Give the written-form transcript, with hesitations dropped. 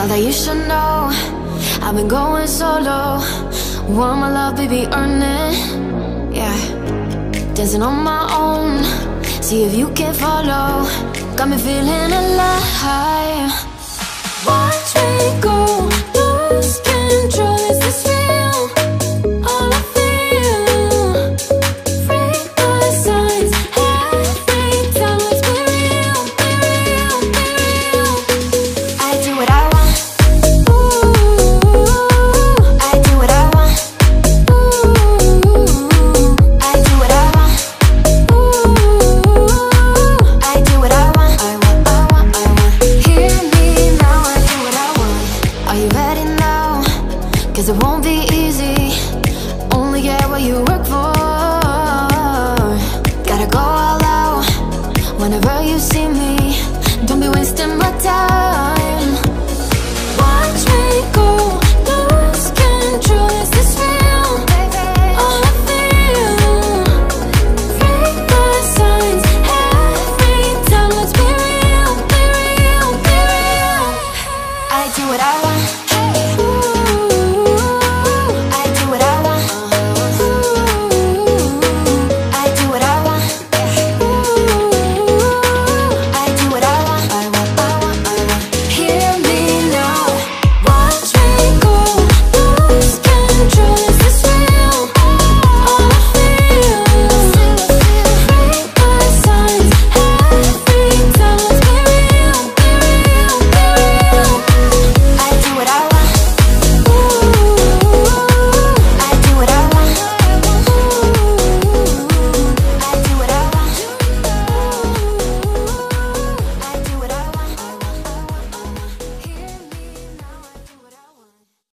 Thought that you should know I've been going solo. Want my love, baby, earn it. Yeah, dancing on my own. See if you can follow. Got me feeling alive. Watch me go, lose control. Is this real? All I feel. Break my signs every time. Let's be real, be real, be real. I do what I want. Ooh, I do what I want. Ooh, I do what I want. Ooh, I do what I want. I want, I want, I want. Hear me now, I do what I want. Are you ready now? 'Cause it won't be